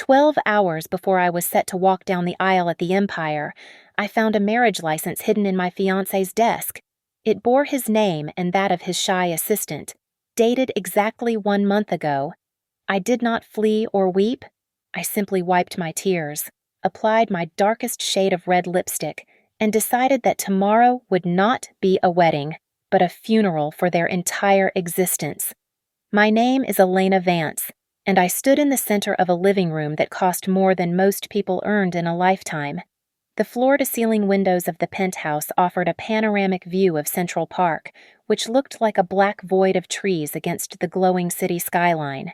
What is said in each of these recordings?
12 hours before I was set to walk down the aisle at the Empire, I found a marriage license hidden in my fiancé's desk. It bore his name and that of his shy assistant, dated exactly 1 month ago. I did not flee or weep. I simply wiped my tears, applied my darkest shade of red lipstick, and decided that tomorrow would not be a wedding, but a funeral for their entire existence. My name is Elena Vance, and I stood in the center of a living room that cost more than most people earned in a lifetime. The floor-to-ceiling windows of the penthouse offered a panoramic view of Central Park, which looked like a black void of trees against the glowing city skyline.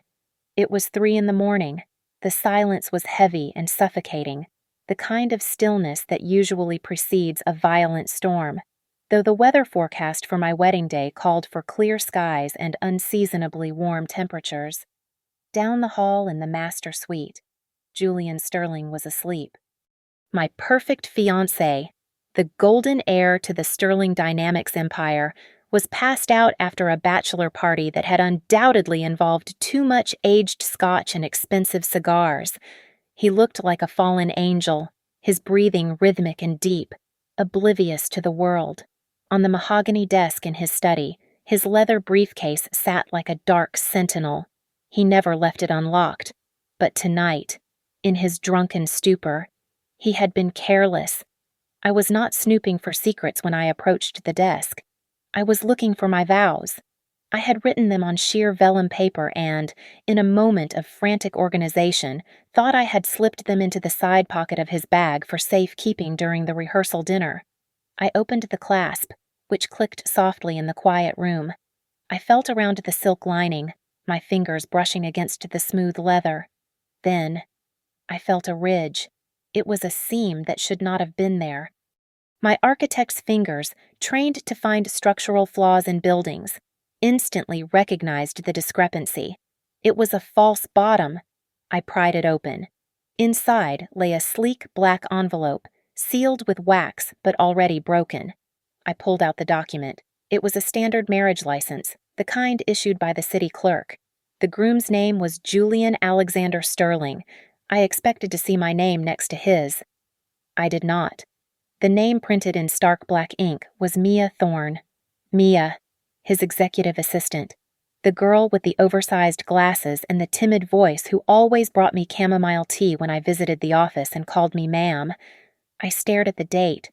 It was 3 in the morning. The silence was heavy and suffocating, the kind of stillness that usually precedes a violent storm, though the weather forecast for my wedding day called for clear skies and unseasonably warm temperatures. Down the hall in the master suite, Julian Sterling was asleep. My perfect fiancé, the golden heir to the Sterling Dynamics empire, was passed out after a bachelor party that had undoubtedly involved too much aged scotch and expensive cigars. He looked like a fallen angel, his breathing rhythmic and deep, oblivious to the world. On the mahogany desk in his study, his leather briefcase sat like a dark sentinel. He never left it unlocked, but tonight, in his drunken stupor, he had been careless. I was not snooping for secrets when I approached the desk. I was looking for my vows. I had written them on sheer vellum paper and, in a moment of frantic organization, thought I had slipped them into the side pocket of his bag for safekeeping during the rehearsal dinner. I opened the clasp, which clicked softly in the quiet room. I felt around the silk lining, my fingers brushing against the smooth leather. Then, I felt a ridge. It was a seam that should not have been there. My architect's fingers, trained to find structural flaws in buildings, instantly recognized the discrepancy. It was a false bottom. I pried it open. Inside lay a sleek black envelope, sealed with wax but already broken. I pulled out the document. It was a standard marriage license, the kind issued by the city clerk. The groom's name was Julian Alexander Sterling. I expected to see my name next to his. I did not. The name printed in stark black ink was Mia Thorne. Mia, his executive assistant, the girl with the oversized glasses and the timid voice who always brought me chamomile tea when I visited the office and called me ma'am. I stared at the date.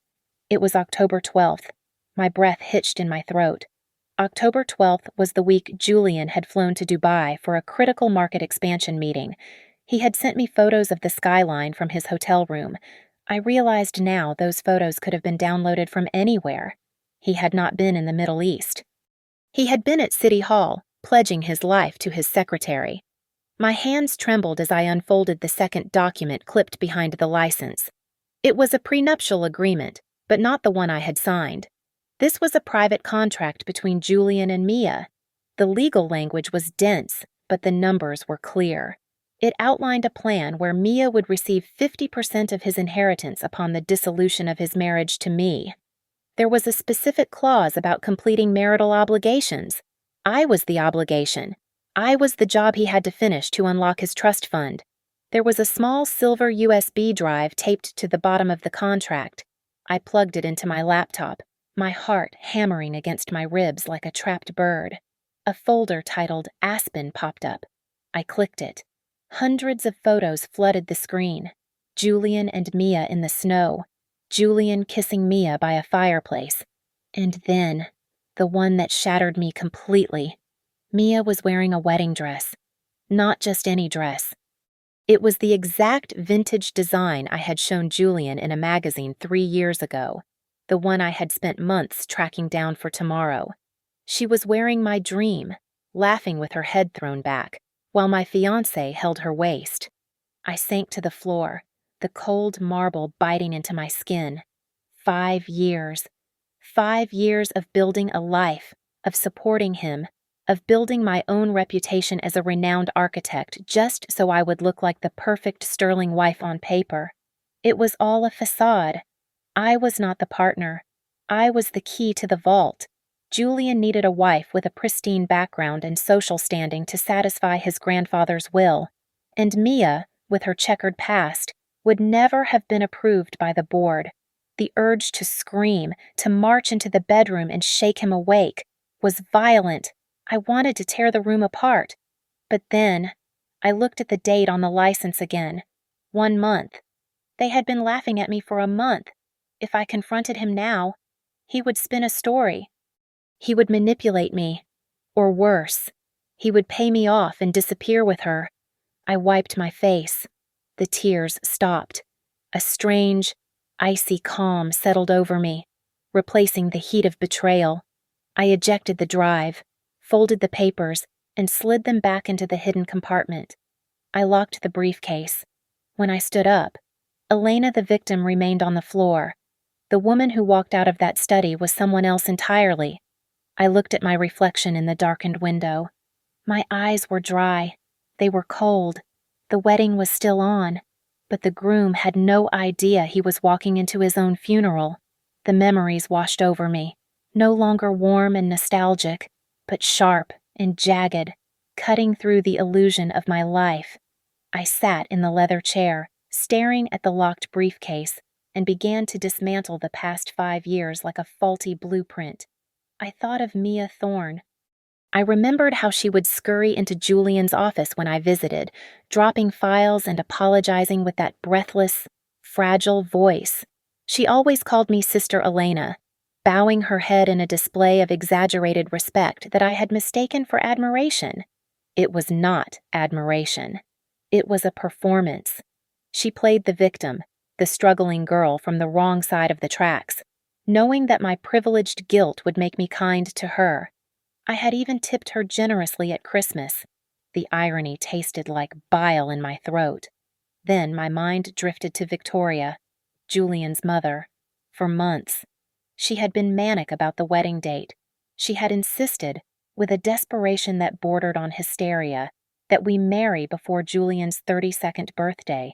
It was October 12th. My breath hitched in my throat. October 12th was the week Julian had flown to Dubai for a critical market expansion meeting. He had sent me photos of the skyline from his hotel room. I realized now those photos could have been downloaded from anywhere. He had not been in the Middle East. He had been at City Hall, pledging his life to his secretary. My hands trembled as I unfolded the second document clipped behind the license. It was a prenuptial agreement, but not the one I had signed. This was a private contract between Julian and Mia. The legal language was dense, but the numbers were clear. It outlined a plan where Mia would receive 50% of his inheritance upon the dissolution of his marriage to me. There was a specific clause about completing marital obligations. I was the obligation. I was the job he had to finish to unlock his trust fund. There was a small silver USB drive taped to the bottom of the contract. I plugged it into my laptop, my heart hammering against my ribs like a trapped bird. A folder titled Aspen popped up. I clicked it. Hundreds of photos flooded the screen. Julian and Mia in the snow. Julian kissing Mia by a fireplace. And then, the one that shattered me completely. Mia was wearing a wedding dress. Not just any dress. It was the exact vintage design I had shown Julian in a magazine 3 years ago. The one I had spent months tracking down for tomorrow. She was wearing my dream, laughing with her head thrown back, while my fiancé held her waist. I sank to the floor, the cold marble biting into my skin. 5 years. 5 years of building a life, of supporting him, of building my own reputation as a renowned architect just so I would look like the perfect Sterling wife on paper. It was all a facade. I was not the partner. I was the key to the vault. Julian needed a wife with a pristine background and social standing to satisfy his grandfather's will, and Mia with her checkered past, would never have been approved by the board. The urge to scream, to march into the bedroom and shake him awake, was violent. I wanted to tear the room apart. But then, I looked at the date on the license again. 1 month. They had been laughing at me for a month. If I confronted him now, he would spin a story. He would manipulate me. Or worse, he would pay me off and disappear with her. I wiped my face. The tears stopped. A strange, icy calm settled over me, replacing the heat of betrayal. I ejected the drive, folded the papers, and slid them back into the hidden compartment. I locked the briefcase. When I stood up, Elena the victim remained on the floor. The woman who walked out of that study was someone else entirely. I looked at my reflection in the darkened window. My eyes were dry. They were cold. The wedding was still on, but the groom had no idea he was walking into his own funeral. The memories washed over me, no longer warm and nostalgic, but sharp and jagged, cutting through the illusion of my life. I sat in the leather chair, staring at the locked briefcase, and began to dismantle the past 5 years like a faulty blueprint. I thought of Mia Thorne. I remembered how she would scurry into Julian's office when I visited, dropping files and apologizing with that breathless, fragile voice. She always called me Sister Elena, bowing her head in a display of exaggerated respect that I had mistaken for admiration. It was not admiration. It was a performance. She played the victim, the struggling girl from the wrong side of the tracks, knowing that my privileged guilt would make me kind to her. I had even tipped her generously at Christmas. The irony tasted like bile in my throat. Then my mind drifted to Victoria, Julian's mother. For months, she had been manic about the wedding date. She had insisted, with a desperation that bordered on hysteria, that we marry before Julian's 32nd birthday.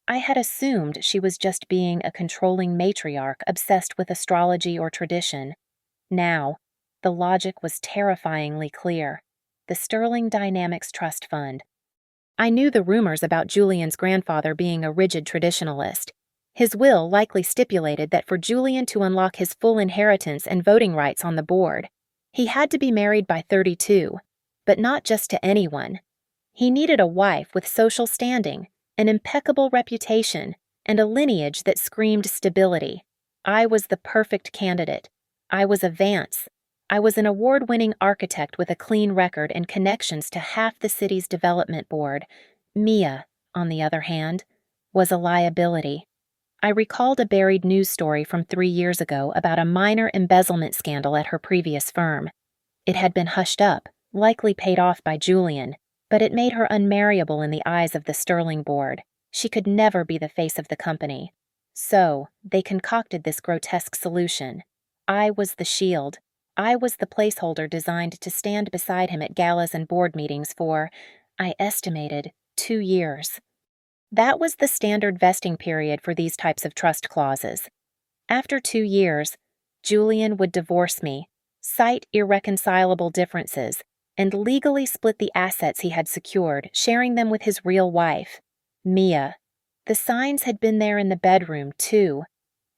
I had assumed she was just being a controlling matriarch obsessed with astrology or tradition. Now, the logic was terrifyingly clear. The Sterling Dynamics Trust Fund. I knew the rumors about Julian's grandfather being a rigid traditionalist. His will likely stipulated that for Julian to unlock his full inheritance and voting rights on the board, he had to be married by 32, but not just to anyone. He needed a wife with social standing, an impeccable reputation, and a lineage that screamed stability. I was the perfect candidate. I was a Vance. I was an award-winning architect with a clean record and connections to half the city's development board. Mia, on the other hand, was a liability. I recalled a buried news story from 3 years ago about a minor embezzlement scandal at her previous firm. It had been hushed up, likely paid off by Julian, but it made her unmarriable in the eyes of the Sterling board. She could never be the face of the company. So, they concocted this grotesque solution. I was the shield. I was the placeholder designed to stand beside him at galas and board meetings for, I estimated, 2 years. That was the standard vesting period for these types of trust clauses. After 2 years, Julian would divorce me, cite irreconcilable differences, and legally split the assets he had secured, sharing them with his real wife, Mia. The signs had been there in the bedroom, too.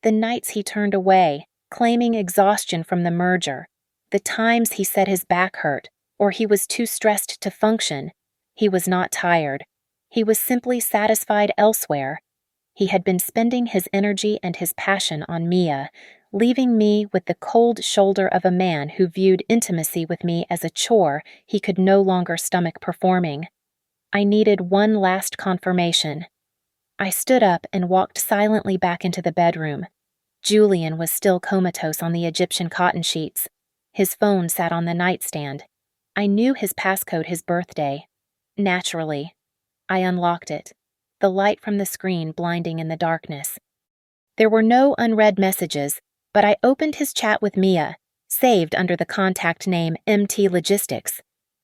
The nights he turned away, claiming exhaustion from the merger. The times he said his back hurt, or he was too stressed to function. He was not tired. He was simply satisfied elsewhere. He had been spending his energy and his passion on Mia, leaving me with the cold shoulder of a man who viewed intimacy with me as a chore he could no longer stomach performing. I needed one last confirmation. I stood up and walked silently back into the bedroom. Julian was still comatose on the Egyptian cotton sheets. His phone sat on the nightstand. I knew his passcode his birthday. Naturally, I unlocked it, the light from the screen blinding in the darkness. There were no unread messages, but I opened his chat with Mia, saved under the contact name MT Logistics.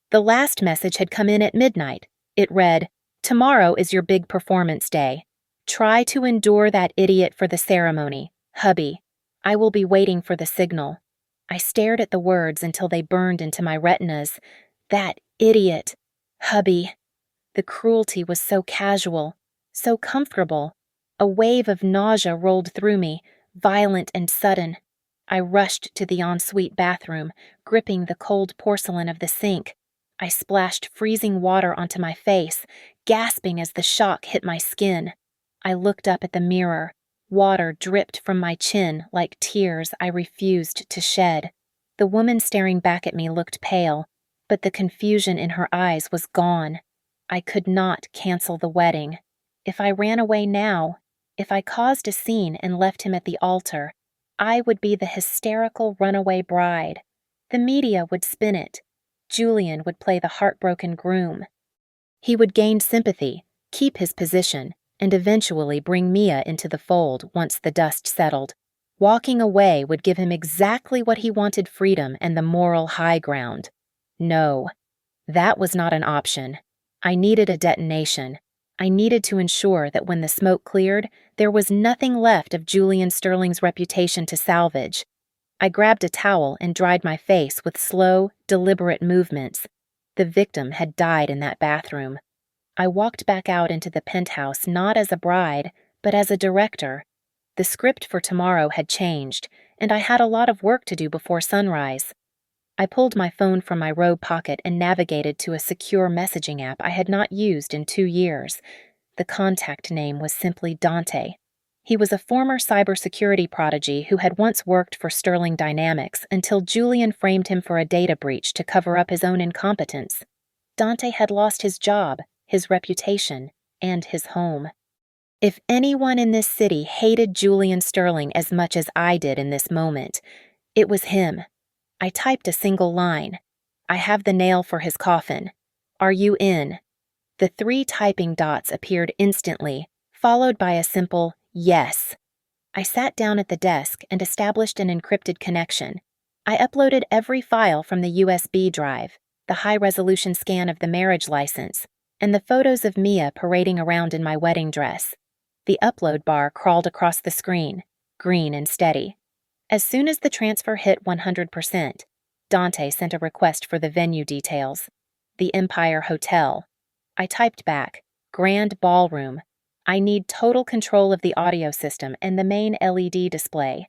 The last message had come in at midnight. It read, "Tomorrow is your big performance day. Try to endure that idiot for the ceremony. Hubby. I will be waiting for the signal." I stared at the words until they burned into my retinas. That idiot. Hubby. The cruelty was so casual, so comfortable. A wave of nausea rolled through me, violent and sudden. I rushed to the ensuite bathroom, gripping the cold porcelain of the sink. I splashed freezing water onto my face, gasping as the shock hit my skin. I looked up at the mirror. Water dripped from my chin like tears I refused to shed. The woman staring back at me looked pale, but the confusion in her eyes was gone. I could not cancel the wedding. If I ran away now, if I caused a scene and left him at the altar, I would be the hysterical runaway bride. The media would spin it. Julian would play the heartbroken groom. He would gain sympathy, keep his position, and eventually bring Mia into the fold once the dust settled. Walking away would give him exactly what he wanted: freedom and the moral high ground. No, that was not an option. I needed a detonation. I needed to ensure that when the smoke cleared, there was nothing left of Julian Sterling's reputation to salvage. I grabbed a towel and dried my face with slow, deliberate movements. The victim had died in that bathroom. I walked back out into the penthouse not as a bride, but as a director. The script for tomorrow had changed, and I had a lot of work to do before sunrise. I pulled my phone from my robe pocket and navigated to a secure messaging app I had not used in 2 years. The contact name was simply Dante. He was a former cybersecurity prodigy who had once worked for Sterling Dynamics until Julian framed him for a data breach to cover up his own incompetence. Dante had lost his job, his reputation, and his home. If anyone in this city hated Julian Sterling as much as I did in this moment, it was him. I typed a single line. I have the nail for his coffin. Are you in? The 3 typing dots appeared instantly, followed by a simple yes. I sat down at the desk and established an encrypted connection. I uploaded every file from the USB drive, the high-resolution scan of the marriage license, and the photos of Mia parading around in my wedding dress. The upload bar crawled across the screen, green and steady. As soon as the transfer hit 100%, Dante sent a request for the venue details. The Empire Hotel. I typed back, Grand Ballroom. I need total control of the audio system and the main LED display.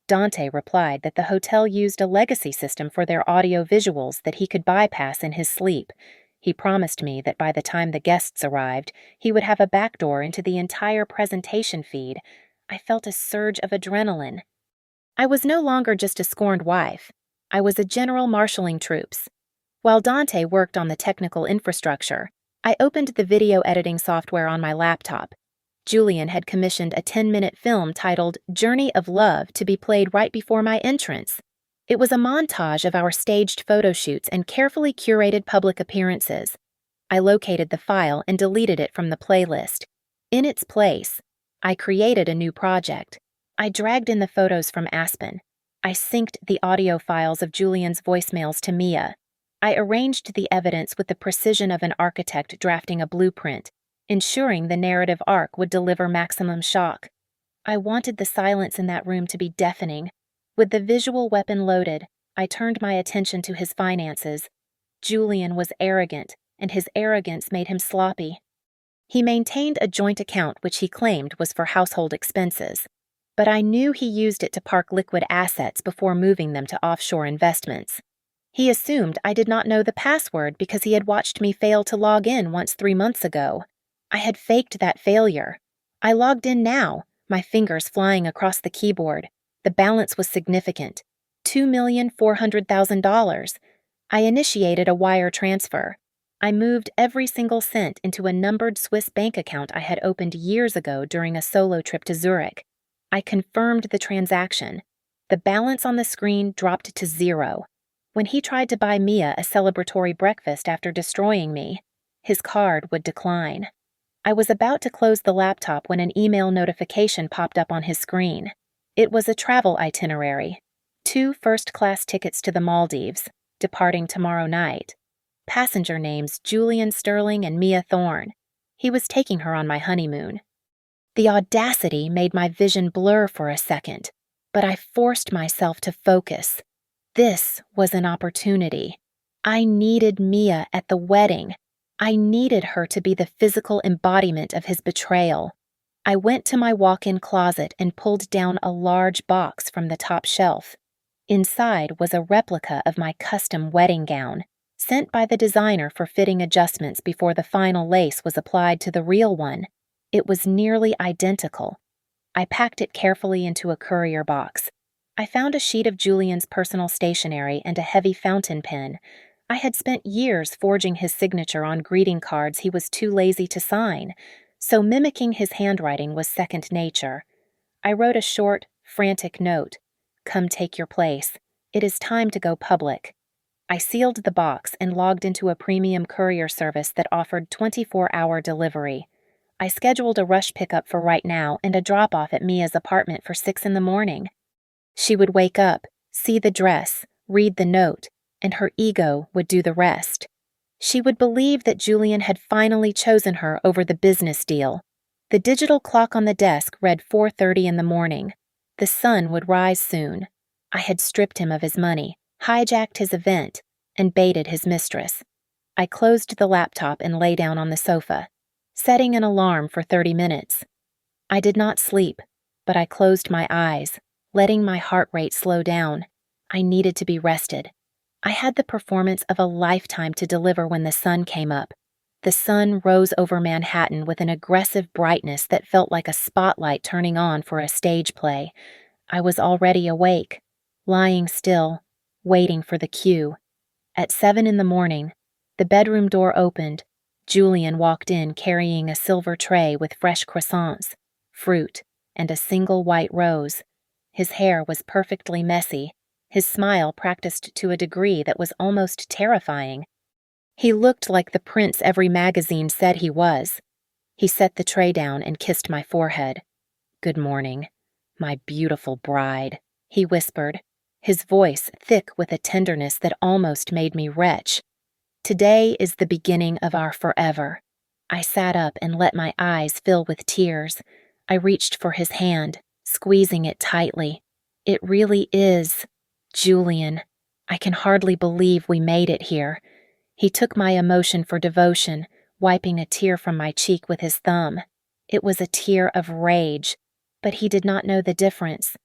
Dante replied that the hotel used a legacy system for their audio visuals that he could bypass in his sleep. He promised me that by the time the guests arrived, he would have a backdoor into the entire presentation feed. I felt a surge of adrenaline. I was no longer just a scorned wife. I was a general marshalling troops. While Dante worked on the technical infrastructure, I opened the video editing software on my laptop. Julian had commissioned a 10-minute film titled Journey of Love to be played right before my entrance. It was a montage of our staged photo shoots and carefully curated public appearances. I located the file and deleted it from the playlist. In its place, I created a new project. I dragged in the photos from Aspen. I synced the audio files of Julian's voicemails to Mia. I arranged the evidence with the precision of an architect drafting a blueprint, ensuring the narrative arc would deliver maximum shock. I wanted the silence in that room to be deafening. With the visual weapon loaded, I turned my attention to his finances. Julian was arrogant, and his arrogance made him sloppy. He maintained a joint account which he claimed was for household expenses, but I knew he used it to park liquid assets before moving them to offshore investments. He assumed I did not know the password because he had watched me fail to log in once 3 months ago. I had faked that failure. I logged in now, my fingers flying across the keyboard. The balance was significant, $2,400,000. I initiated a wire transfer. I moved every single cent into a numbered Swiss bank account I had opened years ago during a solo trip to Zurich. I confirmed the transaction. The balance on the screen dropped to 0. When he tried to buy Mia a celebratory breakfast after destroying me, his card would decline. I was about to close the laptop when an email notification popped up on his screen. It was a travel itinerary. 2 first-class tickets to the Maldives, departing tomorrow night. Passenger names Julian Sterling and Mia Thorne. He was taking her on my honeymoon. The audacity made my vision blur for a second, but I forced myself to focus. This was an opportunity. I needed Mia at the wedding. I needed her to be the physical embodiment of his betrayal. I went to my walk-in closet and pulled down a large box from the top shelf. Inside was a replica of my custom wedding gown, sent by the designer for fitting adjustments before the final lace was applied to the real one. It was nearly identical. I packed it carefully into a courier box. I found a sheet of Julian's personal stationery and a heavy fountain pen. I had spent years forging his signature on greeting cards he was too lazy to sign, so mimicking his handwriting was second nature. I wrote a short, frantic note. "Come take your place. It is time to go public." I sealed the box and logged into a premium courier service that offered 24-hour delivery. I scheduled a rush pickup for right now and a drop-off at Mia's apartment for 6 in the morning. She would wake up, see the dress, read the note, and her ego would do the rest. She would believe that Julian had finally chosen her over the business deal. The digital clock on the desk read 4:30 in the morning. The sun would rise soon. I had stripped him of his money, hijacked his event, and baited his mistress. I closed the laptop and lay down on the sofa, setting an alarm for 30 minutes. I did not sleep, but I closed my eyes, letting my heart rate slow down. I needed to be rested. I had the performance of a lifetime to deliver when the sun came up. The sun rose over Manhattan with an aggressive brightness that felt like a spotlight turning on for a stage play. I was already awake, lying still, waiting for the cue. At 7 in the morning, the bedroom door opened. Julian walked in carrying a silver tray with fresh croissants, fruit, and a single white rose. His hair was perfectly messy, his smile practiced to a degree that was almost terrifying. He looked like the prince every magazine said he was. He set the tray down and kissed my forehead. "Good morning, my beautiful bride," he whispered, his voice thick with a tenderness that almost made me retch. "Today is the beginning of our forever." I sat up and let my eyes fill with tears. I reached for his hand, squeezing it tightly. "It really is. Julian, I can hardly believe we made it here." He took my emotion for devotion, wiping a tear from my cheek with his thumb. It was a tear of rage, but he did not know the difference.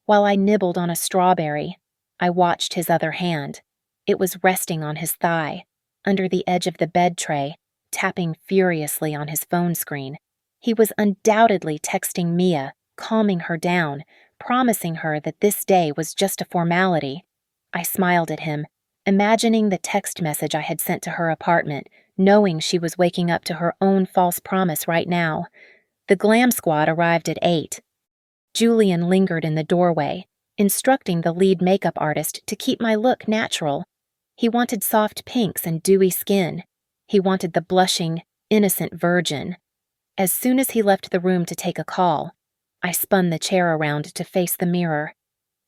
While I nibbled on a strawberry, I watched his other hand. It was resting on his thigh, under the edge of the bed tray, tapping furiously on his phone screen. He was undoubtedly texting Mia, calming her down, promising her that this day was just a formality. I smiled at him, imagining the text message I had sent to her apartment, knowing she was waking up to her own false promise right now. The glam squad arrived at 8. Julian lingered in the doorway, instructing the lead makeup artist to keep my look natural. He wanted soft pinks and dewy skin. He wanted the blushing, innocent virgin. As soon as he left the room to take a call, I spun the chair around to face the mirror.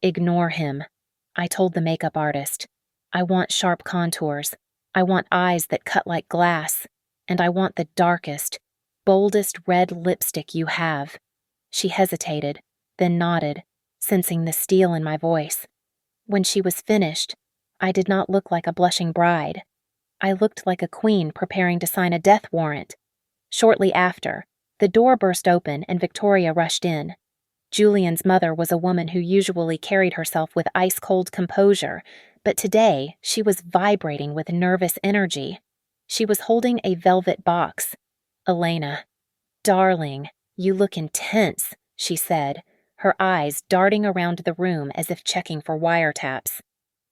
"Ignore him," I told the makeup artist. "I want sharp contours. I want eyes that cut like glass. And I want the darkest, boldest red lipstick you have." She hesitated, then nodded, sensing the steel in my voice. When she was finished, I did not look like a blushing bride. I looked like a queen preparing to sign a death warrant. Shortly after, the door burst open and Victoria rushed in. Julian's mother was a woman who usually carried herself with ice-cold composure, but today she was vibrating with nervous energy. She was holding a velvet box. "Elena, darling, you look intense," she said, her eyes darting around the room as if checking for wiretaps.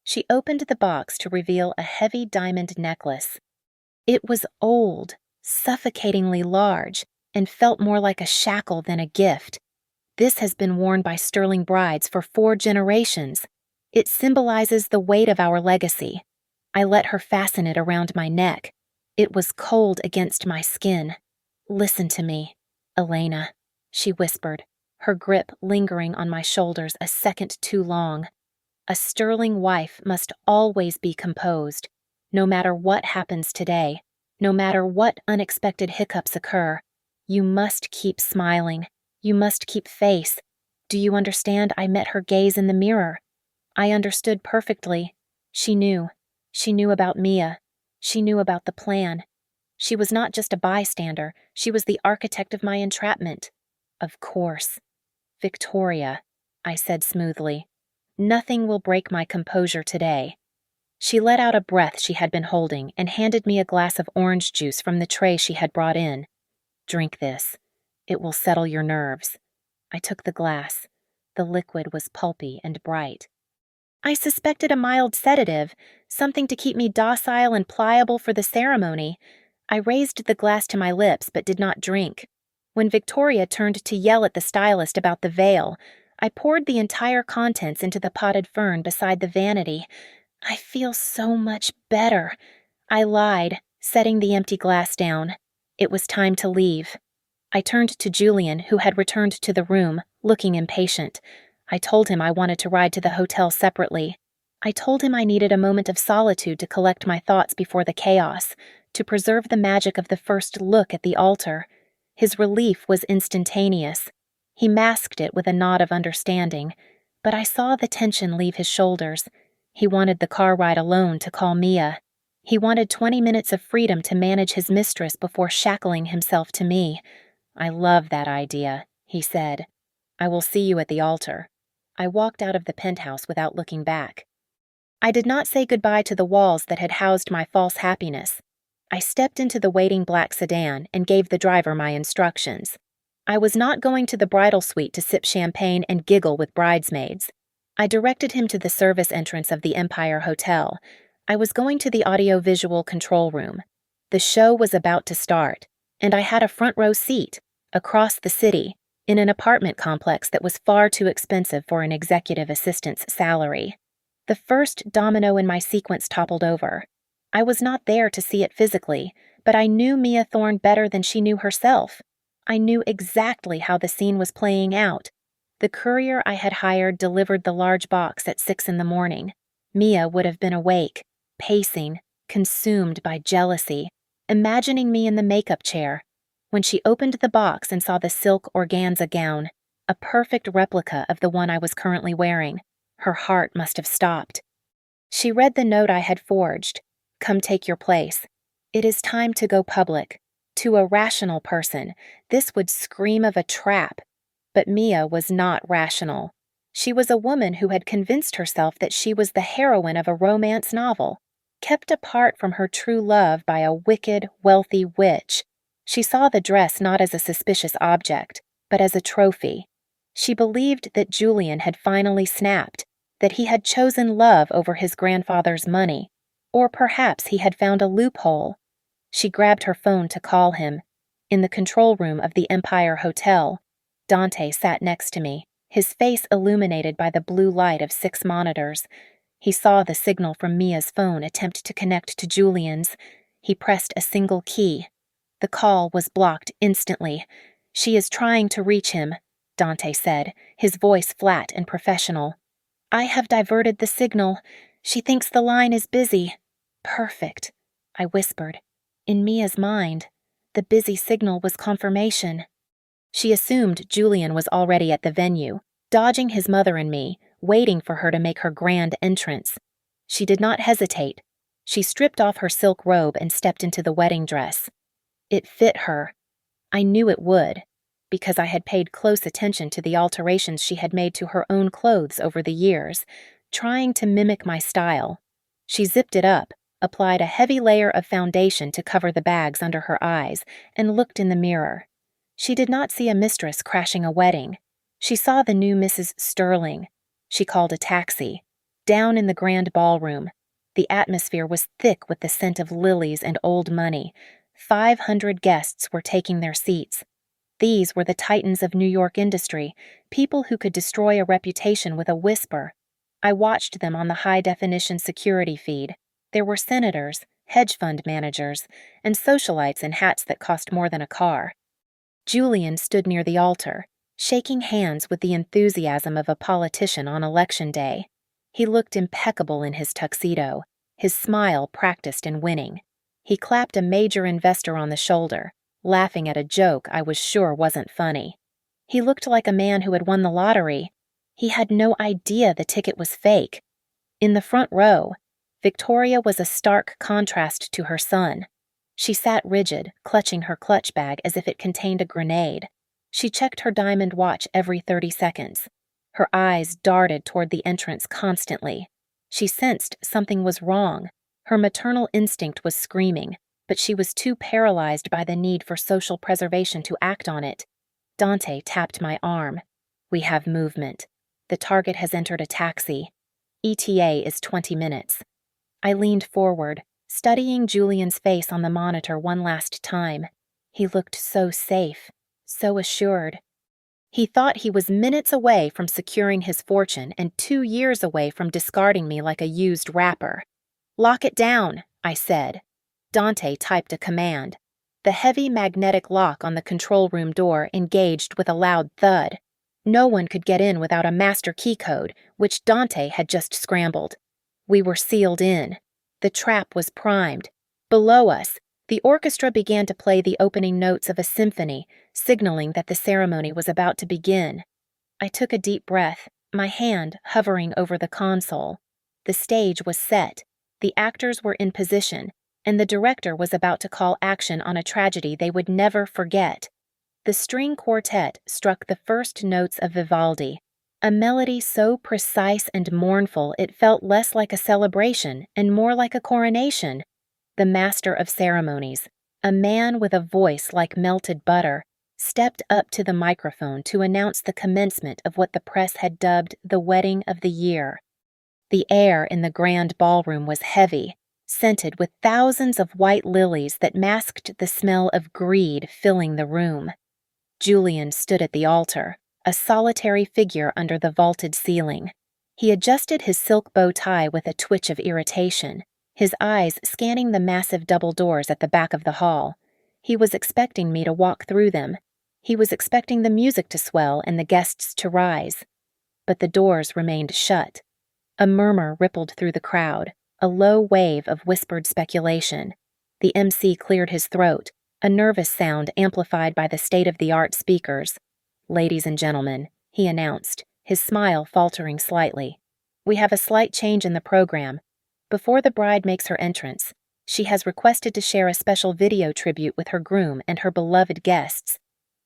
She opened the box to reveal a heavy diamond necklace. It was old, suffocatingly large, and felt more like a shackle than a gift. "This has been worn by Sterling brides for 4 generations. It symbolizes the weight of our legacy." I let her fasten it around my neck. It was cold against my skin. "Listen to me, Elena," she whispered, her grip lingering on my shoulders a second too long. "A Sterling wife must always be composed, no matter what happens today, no matter what unexpected hiccups occur. You must keep smiling. You must keep face. Do you understand?" I met her gaze in the mirror. I understood perfectly. She knew. She knew about Mia. She knew about the plan. She was not just a bystander, she was the architect of my entrapment. Of course. Victoria, I said smoothly. Nothing will break my composure today. She let out a breath she had been holding and handed me a glass of orange juice from the tray she had brought in. Drink this. It will settle your nerves. I took the glass. The liquid was pulpy and bright. I suspected a mild sedative, something to keep me docile and pliable for the ceremony. I raised the glass to my lips but did not drink. When Victoria turned to yell at the stylist about the veil, I poured the entire contents into the potted fern beside the vanity. I feel so much better, I lied, setting the empty glass down. It was time to leave. I turned to Julian, who had returned to the room, looking impatient. I told him I wanted to ride to the hotel separately. I told him I needed a moment of solitude to collect my thoughts before the chaos, to preserve the magic of the first look at the altar. His relief was instantaneous. He masked it with a nod of understanding, but I saw the tension leave his shoulders. He wanted the car ride alone to call Mia. He wanted 20 minutes of freedom to manage his mistress before shackling himself to me. I love that idea, he said. I will see you at the altar. I walked out of the penthouse without looking back. I did not say goodbye to the walls that had housed my false happiness. I stepped into the waiting black sedan and gave the driver my instructions. I was not going to the bridal suite to sip champagne and giggle with bridesmaids. I directed him to the service entrance of the Empire Hotel. I was going to the audio-visual control room. The show was about to start, and I had a front-row seat, across the city, in an apartment complex that was far too expensive for an executive assistant's salary. The first domino in my sequence toppled over. I was not there to see it physically, but I knew Mia Thorne better than she knew herself. I knew exactly how the scene was playing out. The courier I had hired delivered the large box at 6 a.m. Mia would have been awake, pacing, consumed by jealousy, imagining me in the makeup chair. When she opened the box and saw the silk organza gown, a perfect replica of the one I was currently wearing, her heart must have stopped. She read the note I had forged. Come take your place. It is time to go public. To a rational person, this would scream of a trap. But Mia was not rational. She was a woman who had convinced herself that she was the heroine of a romance novel, kept apart from her true love by a wicked, wealthy witch. She saw the dress not as a suspicious object, but as a trophy. She believed that Julian had finally snapped, that he had chosen love over his grandfather's money, or perhaps he had found a loophole. She grabbed her phone to call him. In the control room of the Empire Hotel, Dante sat next to me, his face illuminated by the blue light of 6 monitors. He saw the signal from Mia's phone attempt to connect to Julian's. He pressed a single key. The call was blocked instantly. She is trying to reach him, Dante said, his voice flat and professional. I have diverted the signal. She thinks the line is busy. Perfect, I whispered. In Mia's mind, the busy signal was confirmation. She assumed Julian was already at the venue, dodging his mother and me, waiting for her to make her grand entrance. She did not hesitate. She stripped off her silk robe and stepped into the wedding dress. It fit her. I knew it would, because I had paid close attention to the alterations she had made to her own clothes over the years, trying to mimic my style. She zipped it up, applied a heavy layer of foundation to cover the bags under her eyes, and looked in the mirror. She did not see a mistress crashing a wedding. She saw the new Mrs. Sterling. She called a taxi. Down in the grand ballroom, the atmosphere was thick with the scent of lilies and old money. 500 guests were taking their seats. These were the titans of New York industry, people who could destroy a reputation with a whisper. I watched them on the high-definition security feed. There were senators, hedge fund managers, and socialites in hats that cost more than a car. Julian stood near the altar, shaking hands with the enthusiasm of a politician on election day. He looked impeccable in his tuxedo, his smile practiced in winning. He clapped a major investor on the shoulder, laughing at a joke I was sure wasn't funny. He looked like a man who had won the lottery. He had no idea the ticket was fake. In the front row, Victoria was a stark contrast to her son. She sat rigid, clutching her clutch bag as if it contained a grenade. She checked her diamond watch every 30 seconds. Her eyes darted toward the entrance constantly. She sensed something was wrong. Her maternal instinct was screaming, but she was too paralyzed by the need for social preservation to act on it. Dante tapped my arm. "We have movement. The target has entered a taxi. ETA is 20 minutes. I leaned forward, studying Julian's face on the monitor one last time. He looked so safe, so assured. He thought he was minutes away from securing his fortune and 2 years away from discarding me like a used wrapper. "Lock it down," I said. Dante typed a command. The heavy magnetic lock on the control room door engaged with a loud thud. No one could get in without a master key code, which Dante had just scrambled. We were sealed in. The trap was primed. Below us, the orchestra began to play the opening notes of a symphony, signaling that the ceremony was about to begin. I took a deep breath, my hand hovering over the console. The stage was set, the actors were in position, and the director was about to call action on a tragedy they would never forget. The string quartet struck the first notes of Vivaldi, a melody so precise and mournful it felt less like a celebration and more like a coronation. The master of ceremonies, a man with a voice like melted butter, stepped up to the microphone to announce the commencement of what the press had dubbed the wedding of the year. The air in the grand ballroom was heavy, scented with thousands of white lilies that masked the smell of greed filling the room. Julian stood at the altar, a solitary figure under the vaulted ceiling. He adjusted his silk bow tie with a twitch of irritation, his eyes scanning the massive double doors at the back of the hall. He was expecting me to walk through them. He was expecting the music to swell and the guests to rise. But the doors remained shut. A murmur rippled through the crowd, a low wave of whispered speculation. The MC cleared his throat, a nervous sound amplified by the state-of-the-art speakers. "Ladies and gentlemen," he announced, his smile faltering slightly, "we have a slight change in the program. Before the bride makes her entrance, she has requested to share a special video tribute with her groom and her beloved guests."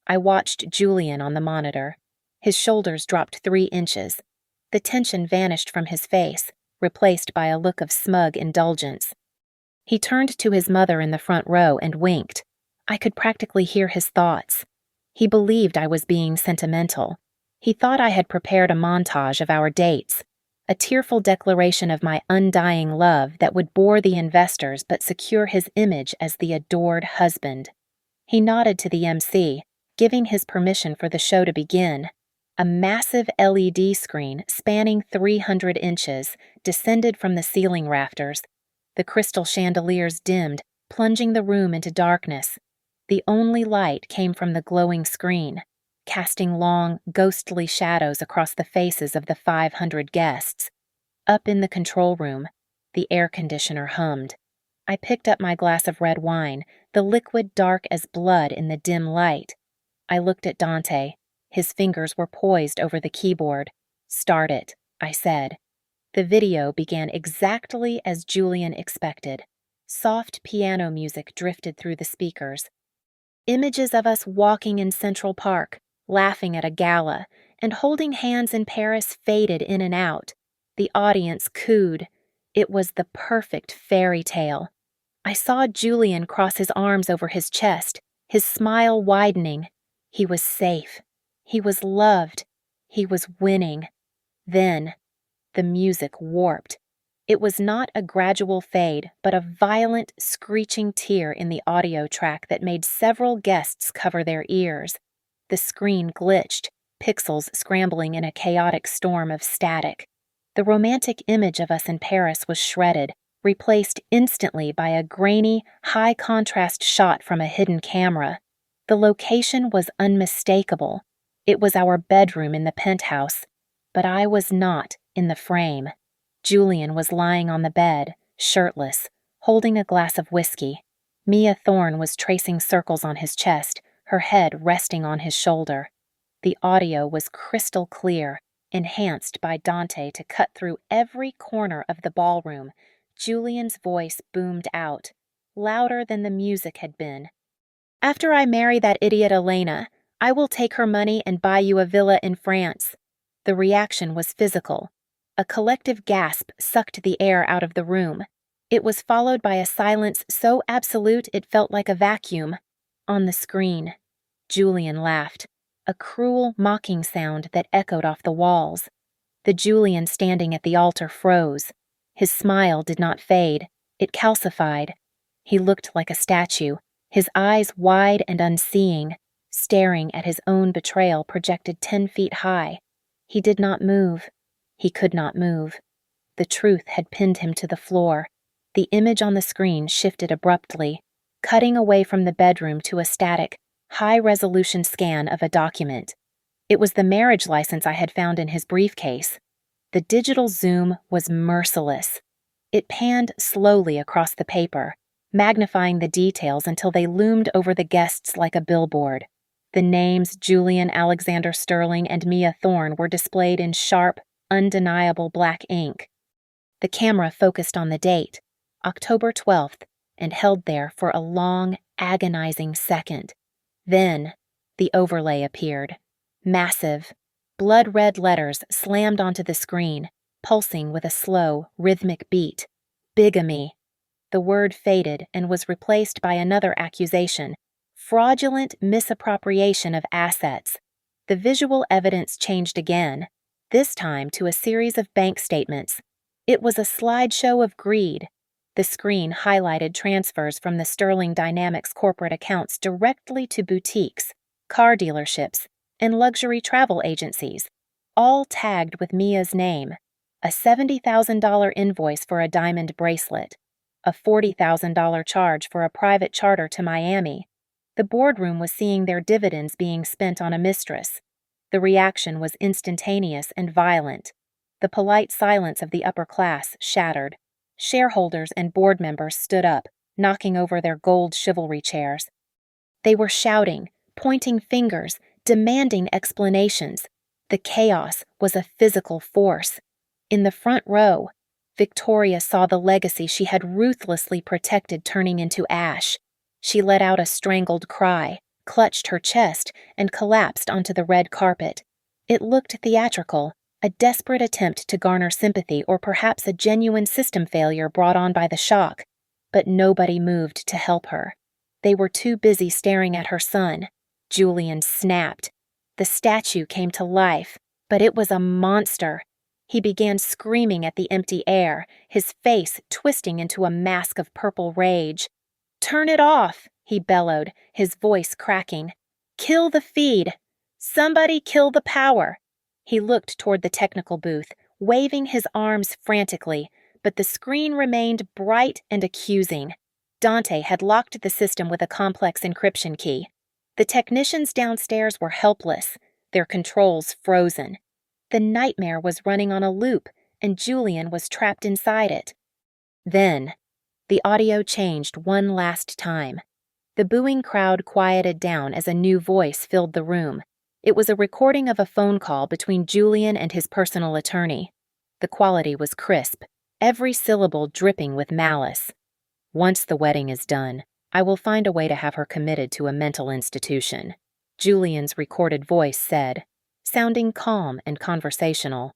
I watched Julian on the monitor. His shoulders dropped 3 inches. The tension vanished from his face, replaced by a look of smug indulgence. He turned to his mother in the front row and winked. I could practically hear his thoughts. He believed I was being sentimental. He thought I had prepared a montage of our dates, a tearful declaration of my undying love that would bore the investors but secure his image as the adored husband. He nodded to the MC, giving his permission for the show to begin. A massive LED screen spanning 300 inches descended from the ceiling rafters. The crystal chandeliers dimmed, plunging the room into darkness. The only light came from the glowing screen, casting long, ghostly shadows across the faces of the 500 guests. Up in the control room, the air conditioner hummed. I picked up my glass of red wine, the liquid dark as blood in the dim light. I looked at Dante. His fingers were poised over the keyboard. "Start it," I said. The video began exactly as Julian expected. Soft piano music drifted through the speakers. Images of us walking in Central Park, laughing at a gala, and holding hands in Paris faded in and out. The audience cooed. It was the perfect fairy tale. I saw Julian cross his arms over his chest, his smile widening. He was safe. He was loved. He was winning. Then, the music warped. It was not a gradual fade, but a violent, screeching tear in the audio track that made several guests cover their ears. The screen glitched, pixels scrambling in a chaotic storm of static. The romantic image of us in Paris was shredded, replaced instantly by a grainy, high-contrast shot from a hidden camera. The location was unmistakable. It was our bedroom in the penthouse, but I was not in the frame. Julian was lying on the bed, shirtless, holding a glass of whiskey. Mia Thorne was tracing circles on his chest, her head resting on his shoulder. The audio was crystal clear, enhanced by Dante to cut through every corner of the ballroom. Julian's voice boomed out. louder than the music had been. "After I marry that idiot Elena, I will take her money and buy you a villa in France." The reaction was physical. A collective gasp sucked the air out of the room. It was followed by a silence so absolute it felt like a vacuum. On the screen, Julian laughed, a cruel, mocking sound that echoed off the walls. The Julian standing at the altar froze. His smile did not fade. It calcified. He looked like a statue, his eyes wide and unseeing, staring at his own betrayal projected 10 feet high. He did not move. He could not move. The truth had pinned him to the floor. The image on the screen shifted abruptly, cutting away from the bedroom to a static, high-resolution scan of a document. It was the marriage license I had found in his briefcase. The digital zoom was merciless. It panned slowly across the paper, magnifying the details until they loomed over the guests like a billboard. The names Julian Alexander Sterling and Mia Thorne were displayed in sharp, undeniable black ink. The camera focused on the date, October 12th, and held there for a long, agonizing second. Then, the overlay appeared. Massive, blood-red letters slammed onto the screen, pulsing with a slow, rhythmic beat. Bigamy. The word faded and was replaced by another accusation: fraudulent misappropriation of assets. The visual evidence changed again, this time to a series of bank statements. It was a slideshow of greed. The screen highlighted transfers from the Sterling Dynamics corporate accounts directly to boutiques, car dealerships, and luxury travel agencies, all tagged with Mia's name. A $70,000 invoice for a diamond bracelet, a $40,000 charge for a private charter to Miami. The boardroom was seeing their dividends being spent on a mistress. The reaction was instantaneous and violent. The polite silence of the upper class shattered. Shareholders and board members stood up, knocking over their gold chivalry chairs. They were shouting, pointing fingers, demanding explanations. The chaos was a physical force. In the front row, Victoria saw the legacy she had ruthlessly protected turning into ash. She let out a strangled cry, clutched her chest, and collapsed onto the red carpet. It looked theatrical, a desperate attempt to garner sympathy or perhaps a genuine system failure brought on by the shock. But nobody moved to help her. They were too busy staring at her son. Julian snapped. The statue came to life, but it was a monster. He began screaming at the empty air, his face twisting into a mask of purple rage. "Turn it off," he bellowed, his voice cracking. "Kill the feed. Somebody kill the power." He looked toward the technical booth, waving his arms frantically, but the screen remained bright and accusing. Dante had locked the system with a complex encryption key. The technicians downstairs were helpless, their controls frozen. The nightmare was running on a loop, and Julian was trapped inside it. Then, the audio changed one last time. The booing crowd quieted down as a new voice filled the room. It was a recording of a phone call between Julian and his personal attorney. The quality was crisp, every syllable dripping with malice. "Once the wedding is done, I will find a way to have her committed to a mental institution," Julian's recorded voice said, sounding calm and conversational.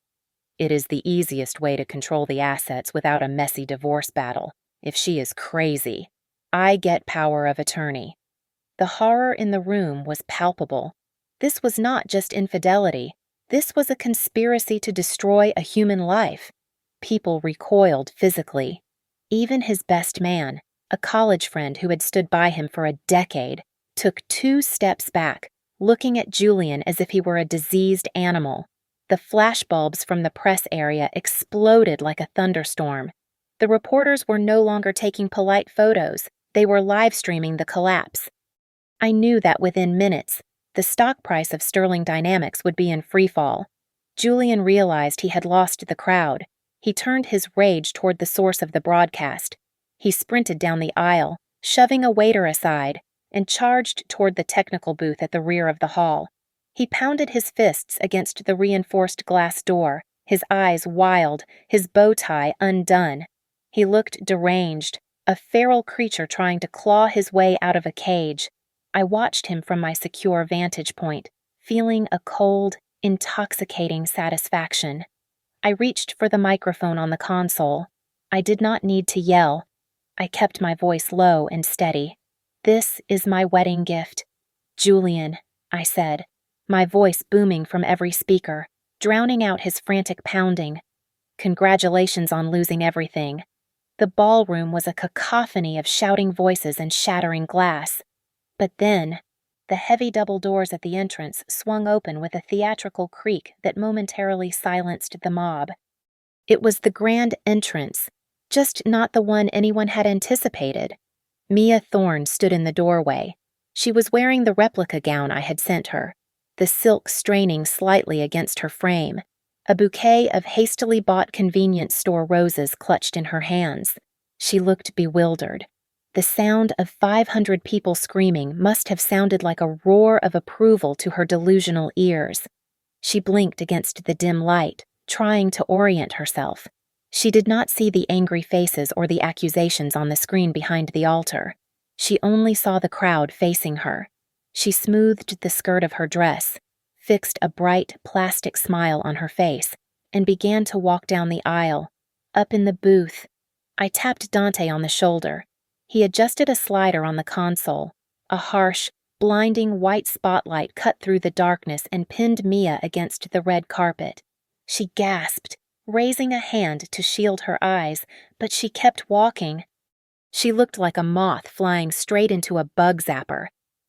"It is the easiest way to control the assets without a messy divorce battle. If she is crazy, I get power of attorney." The horror in the room was palpable. This was not just infidelity. This was a conspiracy to destroy a human life. People recoiled physically. Even his best man, a college friend who had stood by him for a decade, took 2 steps back, looking at Julian as if he were a diseased animal. The flashbulbs from the press area exploded like a thunderstorm. The reporters were no longer taking polite photos. They were live streaming the collapse. I knew that within minutes, the stock price of Sterling Dynamics would be in freefall. Julian realized he had lost the crowd. He turned his rage toward the source of the broadcast. He sprinted down the aisle, shoving a waiter aside, and charged toward the technical booth at the rear of the hall. He pounded his fists against the reinforced glass door, his eyes wild, his bow tie undone. He looked deranged, a feral creature trying to claw his way out of a cage. I watched him from my secure vantage point, feeling a cold, intoxicating satisfaction. I reached for the microphone on the console. I did not need to yell. I kept my voice low and steady. "This is my wedding gift. Julian," I said, my voice booming from every speaker, drowning out his frantic pounding. "Congratulations on losing everything." The ballroom was a cacophony of shouting voices and shattering glass. But then, the heavy double doors at the entrance swung open with a theatrical creak that momentarily silenced the mob. It was the grand entrance, just not the one anyone had anticipated. Mia Thorne stood in the doorway. She was wearing the replica gown I had sent her, the silk straining slightly against her frame, a bouquet of hastily bought convenience store roses clutched in her hands. She looked bewildered. The sound of 500 people screaming must have sounded like a roar of approval to her delusional ears. She blinked against the dim light, trying to orient herself. She did not see the angry faces or the accusations on the screen behind the altar. She only saw the crowd facing her. She smoothed the skirt of her dress, fixed a bright plastic smile on her face, and began to walk down the aisle. Up in the booth, I tapped Dante on the shoulder. He adjusted a slider on the console. A harsh, blinding white spotlight cut through the darkness and pinned Mia against the red carpet. She gasped, raising a hand to shield her eyes, but she kept walking. She looked like a moth flying straight into a bug zapper.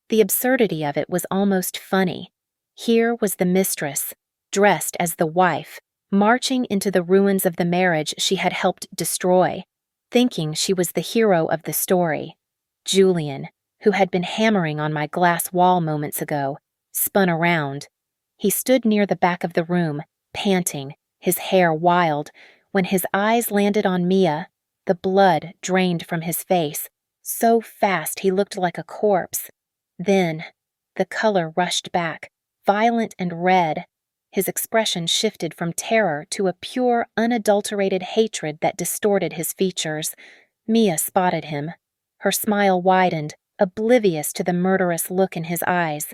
The absurdity of it was almost funny. Here was the mistress, dressed as the wife, marching into the ruins of the marriage she had helped destroy, thinking she was the hero of the story. Julian, who had been hammering on my glass wall moments ago, spun around. He stood near the back of the room, panting, his hair wild. When his eyes landed on Mia, the blood drained from his face, so fast he looked like a corpse. Then, the color rushed back, violent and red. His expression shifted from terror to a pure, unadulterated hatred that distorted his features. Mia spotted him. Her smile widened, oblivious to the murderous look in his eyes.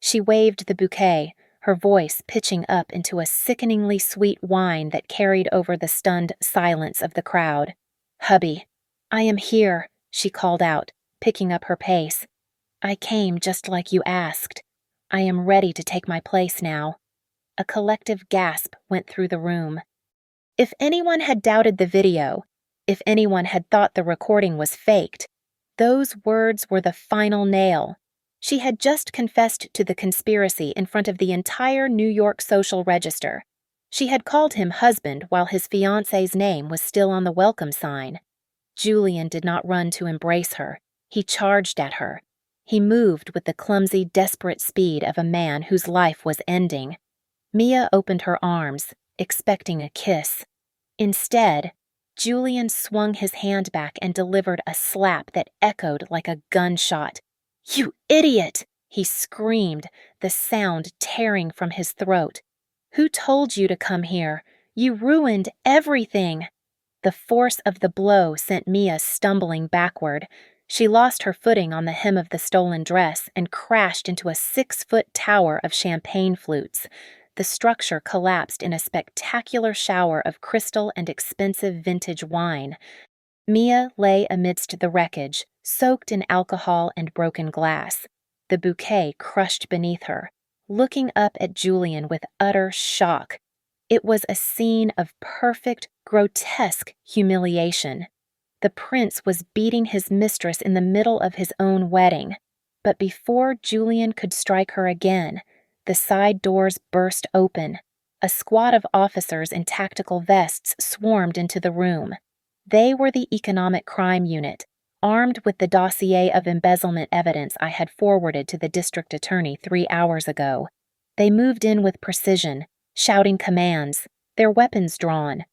She waved the bouquet, her voice pitching up into a sickeningly sweet whine that carried over the stunned silence of the crowd. "Hubby, I am here," she called out, picking up her pace. "I came just like you asked. I am ready to take my place now." A collective gasp went through the room. If anyone had doubted the video, if anyone had thought the recording was faked, those words were the final nail. She had just confessed to the conspiracy in front of the entire New York Social Register. She had called him husband while his fiancé's name was still on the welcome sign. Julian did not run to embrace her. He charged at her. He moved with the clumsy, desperate speed of a man whose life was ending. Mia opened her arms, expecting a kiss. Instead, Julian swung his hand back and delivered a slap that echoed like a gunshot. "You idiot!" he screamed, the sound tearing from his throat. "Who told you to come here? You ruined everything!" The force of the blow sent Mia stumbling backward. She lost her footing on the hem of the stolen dress and crashed into a 6-foot tower of champagne flutes. The structure collapsed in a spectacular shower of crystal and expensive vintage wine. Mia lay amidst the wreckage, soaked in alcohol and broken glass, the bouquet crushed beneath her, looking up at Julian with utter shock. It was a scene of perfect, grotesque humiliation. The prince was beating his mistress in the middle of his own wedding, but before Julian could strike her again, the side doors burst open. A squad of officers in tactical vests swarmed into the room. They were the Economic Crime Unit, armed with the dossier of embezzlement evidence I had forwarded to the district attorney 3 hours ago. They moved in with precision, shouting commands, their weapons drawn.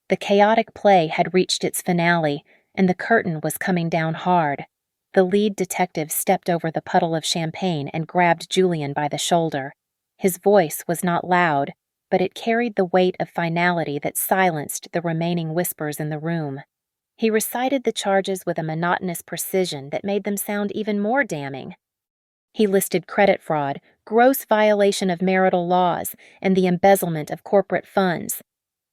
The chaotic play had reached its finale, and the curtain was coming down hard. The lead detective stepped over the puddle of champagne and grabbed Julian by the shoulder. His voice was not loud, but it carried the weight of finality that silenced the remaining whispers in the room. He recited the charges with a monotonous precision that made them sound even more damning. He listed credit fraud, gross violation of marital laws, and the embezzlement of corporate funds.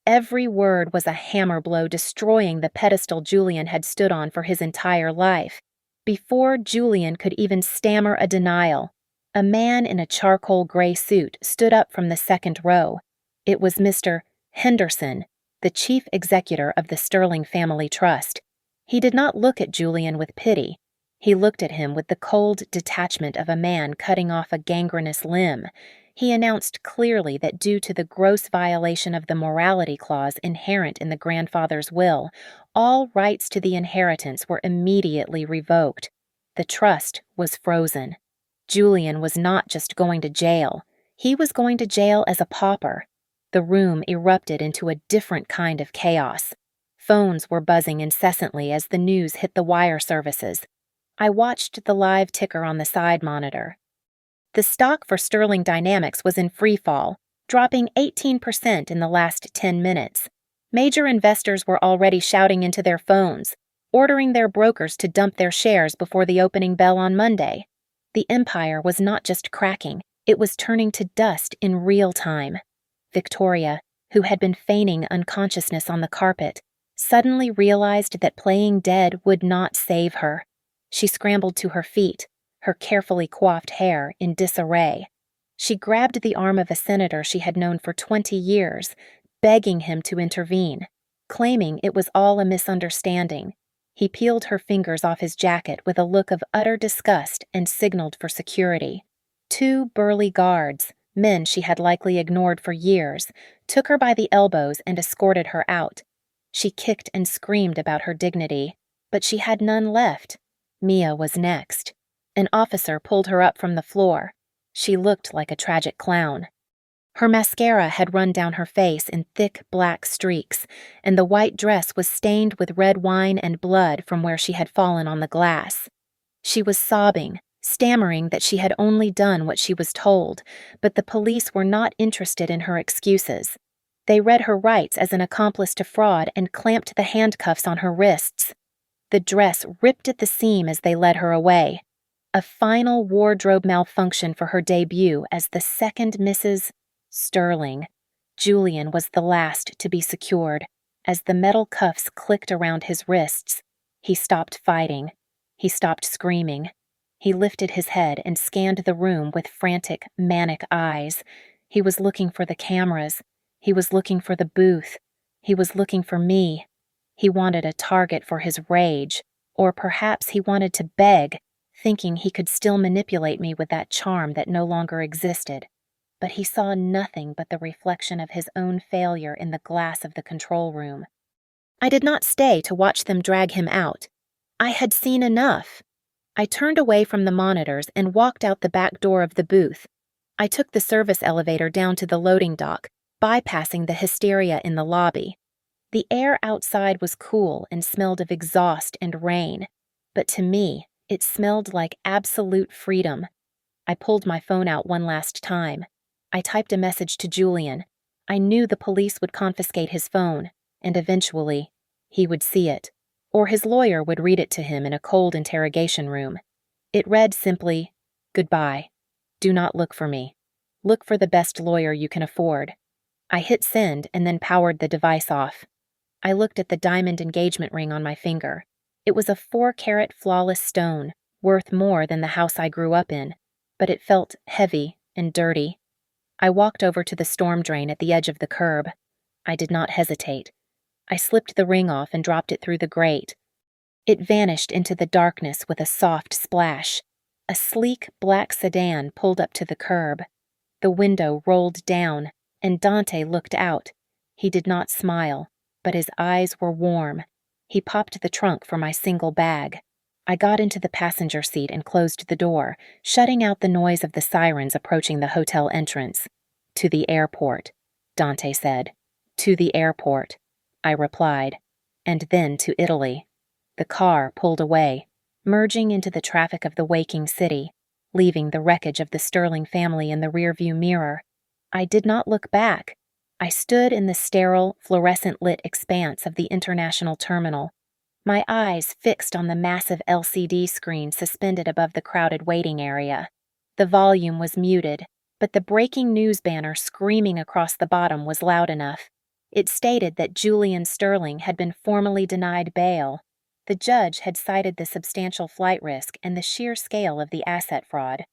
Every word was a hammer blow destroying the pedestal Julian had stood on for his entire life. Before Julian could even stammer a denial, a man in a charcoal gray suit stood up from the second row. It was Mr. Henderson, the chief executor of the Sterling Family Trust. He did not look at Julian with pity. He looked at him with the cold detachment of a man cutting off a gangrenous limb. He announced clearly that due to the gross violation of the morality clause inherent in the grandfather's will, all rights to the inheritance were immediately revoked. The trust was frozen. Julian was not just going to jail. He was going to jail as a pauper. The room erupted into a different kind of chaos. Phones were buzzing incessantly as the news hit the wire services. I watched the live ticker on the side monitor. The stock for Sterling Dynamics was in free fall, dropping 18% in the last 10 minutes. Major investors were already shouting into their phones, ordering their brokers to dump their shares before the opening bell on Monday. The empire was not just cracking, it was turning to dust in real time. Victoria, who had been feigning unconsciousness on the carpet, suddenly realized that playing dead would not save her. She scrambled to her feet, her carefully coiffed hair in disarray. She grabbed the arm of a senator she had known for 20 years, begging him to intervene, claiming it was all a misunderstanding. He peeled her fingers off his jacket with a look of utter disgust and signaled for security. 2 burly guards, men she had likely ignored for years, took her by the elbows and escorted her out. She kicked and screamed about her dignity, but she had none left. Mia was next. An officer pulled her up from the floor. She looked like a tragic clown. Her mascara had run down her face in thick black streaks, and the white dress was stained with red wine and blood from where she had fallen on the glass. She was sobbing, stammering that she had only done what she was told, but the police were not interested in her excuses. They read her rights as an accomplice to fraud and clamped the handcuffs on her wrists. The dress ripped at the seam as they led her away. A final wardrobe malfunction for her debut as the second Mrs. Sterling. Julian was the last to be secured. As the metal cuffs clicked around his wrists, he stopped fighting. He stopped screaming. He lifted his head and scanned the room with frantic, manic eyes. He was looking for the cameras. He was looking for the booth. He was looking for me. He wanted a target for his rage, or perhaps he wanted to beg, thinking he could still manipulate me with that charm that no longer existed. But he saw nothing but the reflection of his own failure in the glass of the control room. I did not stay to watch them drag him out. I had seen enough. I turned away from the monitors and walked out the back door of the booth. I took the service elevator down to the loading dock, bypassing the hysteria in the lobby. The air outside was cool and smelled of exhaust and rain, but to me, it smelled like absolute freedom. I pulled my phone out one last time. I typed a message to Julian. I knew the police would confiscate his phone, and eventually, he would see it, or his lawyer would read it to him in a cold interrogation room. It read simply, "Goodbye. Do not look for me. Look for the best lawyer you can afford." I hit send and then powered the device off. I looked at the diamond engagement ring on my finger. It was a 4-carat flawless stone, worth more than the house I grew up in, but it felt heavy and dirty. I walked over to the storm drain at the edge of the curb. I did not hesitate. I slipped the ring off and dropped it through the grate. It vanished into the darkness with a soft splash. A sleek black sedan pulled up to the curb. The window rolled down, and Dante looked out. He did not smile, but his eyes were warm. He popped the trunk for my single bag. I got into the passenger seat and closed the door, shutting out the noise of the sirens approaching the hotel entrance. "To the airport," Dante said. "To the airport," I replied. And then to Italy. The car pulled away, merging into the traffic of the waking city, leaving the wreckage of the Sterling family in the rearview mirror. I did not look back. I stood in the sterile, fluorescent-lit expanse of the international terminal. my eyes fixed on the massive LCD screen suspended above the crowded waiting area. The volume was muted, but the breaking news banner screaming across the bottom was loud enough. It stated that Julian Sterling had been formally denied bail. The judge had cited the substantial flight risk and the sheer scale of the asset fraud.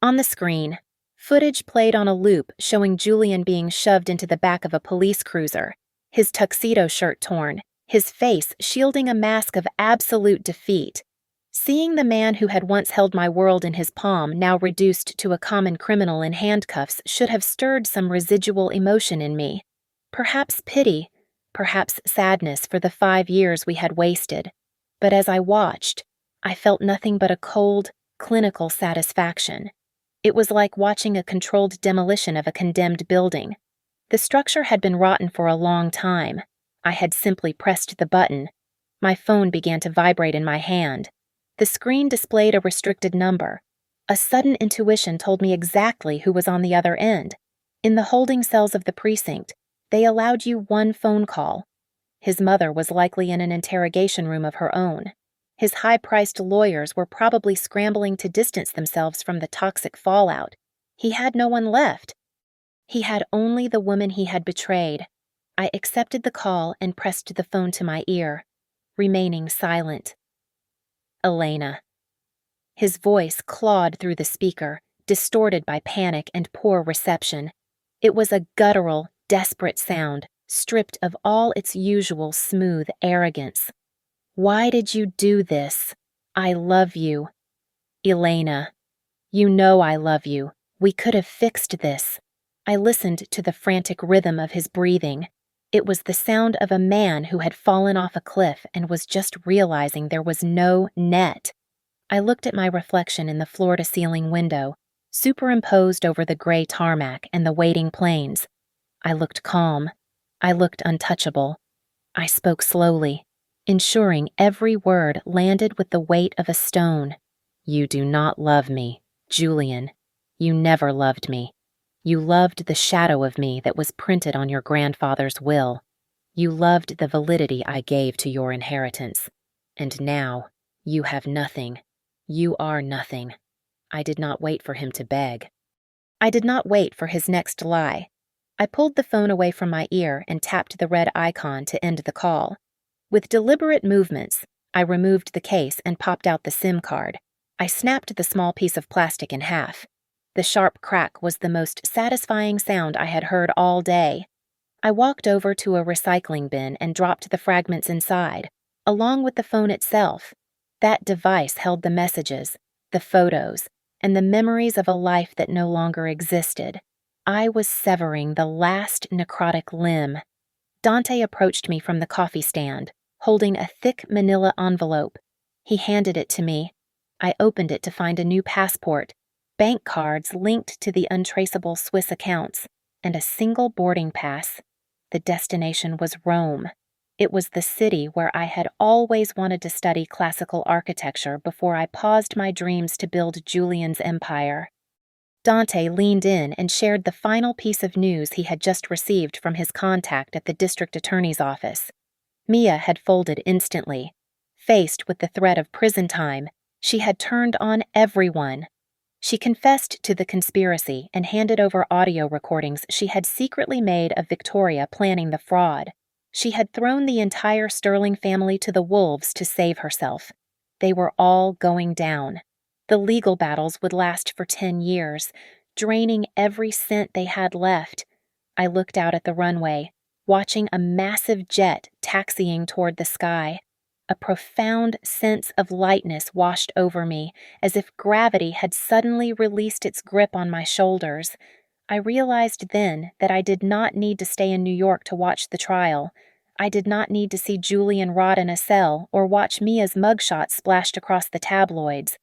On the screen, footage played on a loop showing Julian being shoved into the back of a police cruiser, his tuxedo shirt torn, his face shielding a mask of absolute defeat. Seeing the man who had once held my world in his palm now reduced to a common criminal in handcuffs should have stirred some residual emotion in me. Perhaps pity, perhaps sadness for the 5 years we had wasted. But as I watched, I felt nothing but a cold, clinical satisfaction. It was like watching a controlled demolition of a condemned building. The structure had been rotten for a long time. I had simply pressed the button. My phone began to vibrate in my hand. The screen displayed a restricted number. A sudden intuition told me exactly who was on the other end. In the holding cells of the precinct, they allowed you one phone call. His mother was likely in an interrogation room of her own. His high-priced lawyers were probably scrambling to distance themselves from the toxic fallout. He had no one left. He had only the woman he had betrayed. I accepted the call and pressed the phone to my ear, remaining silent. Elena. His voice clawed through the speaker, distorted by panic and poor reception. It was a guttural, desperate sound, stripped of all its usual smooth arrogance. Why did you do this? I love you. Elena. You know I love you. We could have fixed this. I listened to the frantic rhythm of his breathing. It was the sound of a man who had fallen off a cliff and was just realizing there was no net. I looked at my reflection in the floor-to-ceiling window, superimposed over the gray tarmac and the waiting planes. I looked calm. I looked untouchable. I spoke slowly, ensuring every word landed with the weight of a stone. You do not love me, Julian. You never loved me. You loved the shadow of me that was printed on your grandfather's will. You loved the validity I gave to your inheritance. And now, you have nothing. You are nothing. I did not wait for him to beg. I did not wait for his next lie. I pulled the phone away from my ear and tapped the red icon to end the call. With deliberate movements, I removed the case and popped out the SIM card. I snapped the small piece of plastic in half. The sharp crack was the most satisfying sound I had heard all day. I walked over to a recycling bin and dropped the fragments inside, along with the phone itself. That device held the messages, the photos, and the memories of a life that no longer existed. I was severing the last necrotic limb. Dante approached me from the coffee stand, holding a thick manila envelope. He handed it to me. I opened it to find a new passport, bank cards linked to the untraceable Swiss accounts, and a single boarding pass. The destination was Rome. It was the city where I had always wanted to study classical architecture before I paused my dreams to build Julian's empire. Dante leaned in and shared the final piece of news he had just received from his contact at the district attorney's office. Mia had folded instantly. Faced with the threat of prison time, she had turned on everyone. She confessed to the conspiracy and handed over audio recordings she had secretly made of Victoria planning the fraud. She had thrown the entire Sterling family to the wolves to save herself. They were all going down. The legal battles would last for 10 years, draining every cent they had left. I looked out at the runway, watching a massive jet taxiing toward the sky. A profound sense of lightness washed over me, as if gravity had suddenly released its grip on my shoulders. I realized then that I did not need to stay in New York to watch the trial. I did not need to see Julian rot in a cell or watch Mia's mugshot splashed across the tabloids.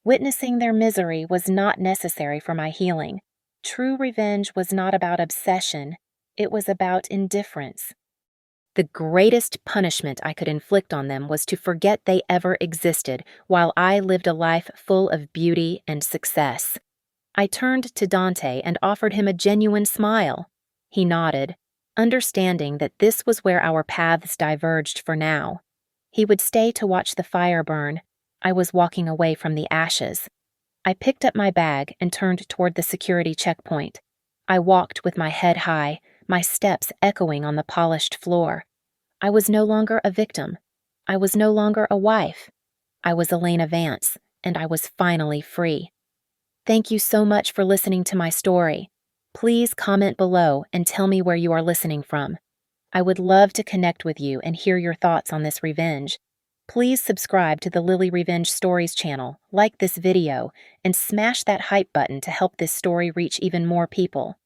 Witnessing their misery was not necessary for my healing. True revenge was not about obsession. It was about indifference. The greatest punishment I could inflict on them was to forget they ever existed while I lived a life full of beauty and success. I turned to Dante and offered him a genuine smile. He nodded, understanding that this was where our paths diverged for now. He would stay to watch the fire burn. I was walking away from the ashes. I picked up my bag and turned toward the security checkpoint. I walked with my head high, my steps echoing on the polished floor. I was no longer a victim. I was no longer a wife. I was Elena Vance, and I was finally free. Thank you so much for listening to my story. Please comment below and tell me where you are listening from. I would love to connect with you and hear your thoughts on this revenge. Please subscribe to the Lily Revenge Stories channel, like this video, and smash that hype button to help this story reach even more people.